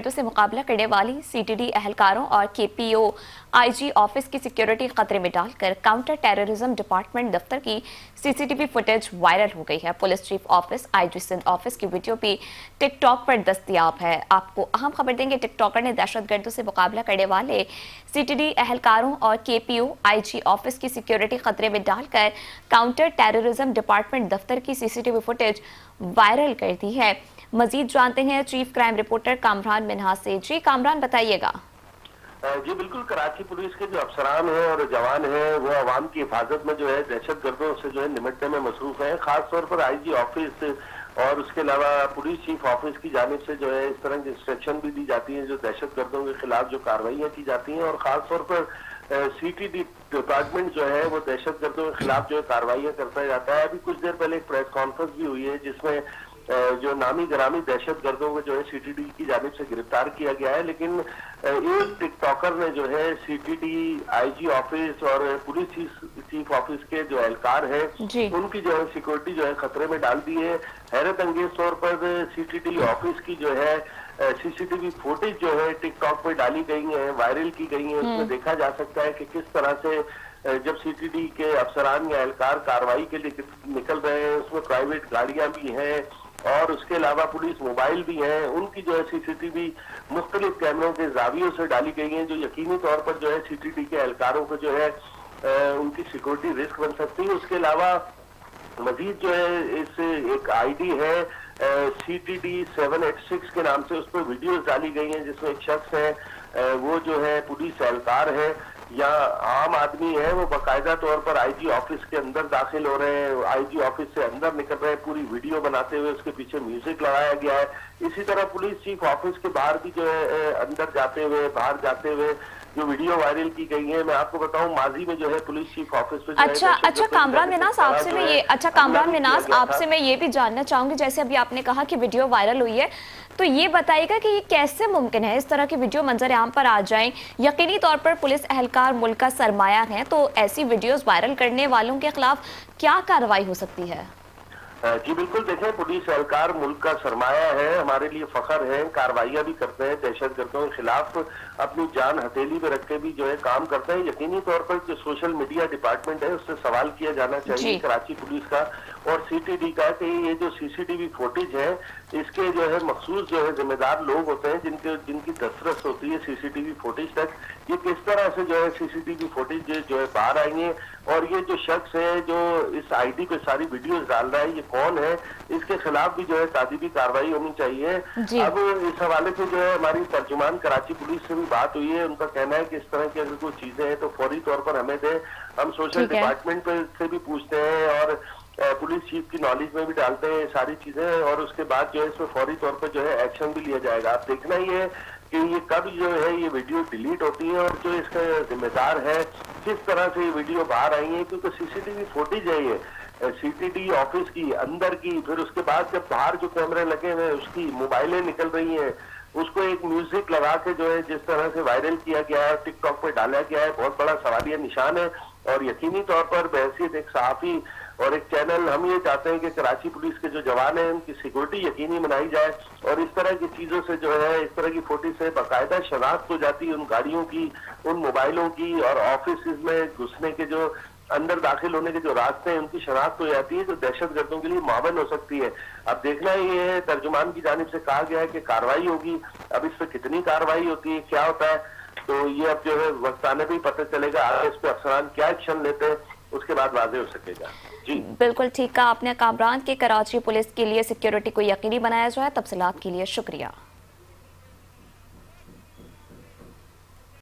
गर्दों से मुकाबला करने वाली सीटीडी एहलकारों और केपीओ आईजी ऑफिस की सिक्योरिटी खतरे में डालकर काउंटर टेररिज्म डिपार्टमेंट दफ्तर की सीसीटीवी फुटेज वायरल हो गई है। Police chief office IG Sindh office की वीडियो भी टिकटॉक पर दस्तयाब है। आपको अहम खबर देंगे, टिकटॉकर ने दहशतगर्दों से मुकाबला करने वाले सीटीडी एहलकारों और केपीओ आईजी ऑफिस की सिक्योरिटी खतरे में डालकर काउंटर टेररिज्म डिपार्टमेंट दफ्तर की सीसीटीवी फुटेज वायरल कर दी है। मजीद जानते हैं chief crime reporter Kamran Minhas से। जी कामरान, बताइएगा। जी बिल्कुल, कराची पुलिस के जो अफसरान हैं और जवान हैं वो आवाम की हिफाजत में जो है दहशतगर्दों से जो है निपटने में मसरूफ हैं। खास तौर पर आईजी ऑफिस और उसके अलावा पुलिस चीफ ऑफिस की जानिब से जो है इस तरह की इंस्ट्रक्शन भी दी जाती है जो दहशतगर्दों के खिलाफ जो कार्रवाइयाँ की जाती हैं, और खास तौर पर सीटीडी डिपार्टमेंट जो है वो दहशतगर्दों के खिलाफ जो है कार्रवाइयाँ करता जाता है। अभी कुछ देर पहले एक प्रेस कॉन्फ्रेंस भी हुई है जिसमें जो नामी ग्रामी दहशतगर्दों को जो है सीटीडी की जानिब से गिरफ्तार किया गया है, लेकिन एक टिकटॉकर ने जो है सीटीडी आईजी ऑफिस और पुलिस चीफ ऑफिस के जो एहलकार हैं उनकी जो है सिक्योरिटी जो है खतरे में डाल दी है। हैरत अंगेज तौर पर सीटीडी ऑफिस की जो है सीसीटीवी फुटेज जो है टिकटॉक पर डाली गई है, वायरल की गई है। उसमें देखा जा सकता है कि किस तरह से जब सीटीडी के अफसरान या एहलकार कार्रवाई के लिए निकल रहे हैं उसमें प्राइवेट गाड़ियां भी हैं और उसके अलावा पुलिस मोबाइल भी हैं, उनकी जो है सीसीटीवी मुख्तलिफ कैमरों के जावियों से डाली गई हैं जो यकीनी तौर पर जो है सीटीडी के एहलकारों को जो है उनकी सिक्योरिटी रिस्क बन सकती है। उसके अलावा मजीद जो है इस एक आईडी है CTD 786 के नाम से, उस पर वीडियोस डाली गई हैं जिसमें एक शख्स है वो जो है पुलिस एहलकार है या आम आदमी है, वो बाकायदा तौर पर आईजी ऑफिस के अंदर दाखिल हो रहे हैं, आईजी ऑफिस से अंदर निकल रहे हैं, पूरी वीडियो बनाते हुए उसके पीछे म्यूजिक लगाया गया है। इसी तरह पुलिस चीफ ऑफिस के बाहर भी जो है अंदर जाते हुए बाहर जाते हुए जो वीडियो वायरल की गई है। मैं आपको बताऊं माजी में जो है पुलिस चीफ ऑफिस पे अच्छा कामरान मिन्हास, आपसे मैं ये भी जानना चाहूंगी, जैसे अभी आपने कहा कि वीडियो वायरल हुई है, तो ये बताइएगा कि ये कैसे मुमकिन है इस तरह की वीडियो मंजर आम पर आ जाएं। यकीनी तौर पर पुलिस एहलकार मुल्क का सरमाया है, तो ऐसी वीडियोस वायरल करने वालों के खिलाफ क्या कार्रवाई हो सकती है? जी बिल्कुल, देखें पुलिस एहलकार मुल्क का सरमाया है, हमारे लिए फख्र है, कार्रवाइयाँ भी करते हैं, दहशतगर्दों के खिलाफ अपनी जान हथेली पे रख के भी जो है काम करते हैं। यकीनी तौर पर जो सोशल मीडिया डिपार्टमेंट है उससे सवाल किया जाना चाहिए कराची पुलिस का और सीटीडी का कि ये जो सीसीटीवी फुटेज है इसके जो है मखसूस जो है जिम्मेदार लोग होते हैं जिनकी दस्तरस होती है सीसीटीवी फुटेज तक, ये किस तरह से जो है सीसीटीवी फुटेज जो है बाहर आई है और ये जो शख्स है जो इस आईडी पे सारी वीडियोस डाल रहा है ये कौन है, इसके खिलाफ भी जो है ताजीबी कार्रवाई होनी चाहिए। अब इस हवाले से जो है हमारी तर्जुमान कराची पुलिस से भी बात हुई है, उनका कहना है कि इस तरह की अगर कोई चीजें हैं तो फौरी तौर पर हमें दे, हम सोशल डिपार्टमेंट से भी पूछते हैं और पुलिस चीफ की नॉलेज में भी डालते हैं सारी चीजें और उसके बाद जो है इसमें फौरी तौर पर जो है एक्शन भी लिया जाएगा। आप देखना ही है कि ये कब जो है ये वीडियो डिलीट होती है और जो इसका जिम्मेदार है किस तरह से ये वीडियो बाहर आई है, क्योंकि सीसीटीवी फुटेज है ये सीटीडी ऑफिस की अंदर की, फिर उसके बाद जब बाहर जो कैमरे लगे हुए उसकी मोबाइलें निकल रही हैं, उसको एक म्यूजिक लगा के जो है जिस तरह से वायरल किया गया है, टिकटॉक पे डाला गया है, बहुत बड़ा सवालिया निशान है। और यकीनी तौर पर बहैसियत एक सहाफी और एक चैनल हम ये चाहते हैं कि कराची पुलिस के जो जवान हैं उनकी सिक्योरिटी यकीनी बनाई जाए और इस तरह की चीजों से जो है इस तरह की फुटेज से बाकायदा शनाख्त हो जाती है उन गाड़ियों की, उन मोबाइलों की और ऑफिस में घुसने के जो अंदर दाखिल होने के जो रास्ते हैं उनकी शनाख्त हो जाती है जो दहशतगर्दों के लिए मावन हो सकती है। अब देखना ये है, तर्जुमान की जानिब से कहा गया है कि कार्रवाई होगी, अब इस पर कितनी कार्रवाई होती है क्या होता है तो ये अब जो है वक्त आने भी पता चलेगा, आगे इस पे अफसरान क्या एक्शन लेते हैं उसके बाद वाज़ेह हो सकेगा। जी बिल्कुल ठीक कहा आपने कामरान, के कराची पुलिस के लिए सिक्योरिटी को यकीनी बनाया जाए। तफसीलात के लिए शुक्रिया।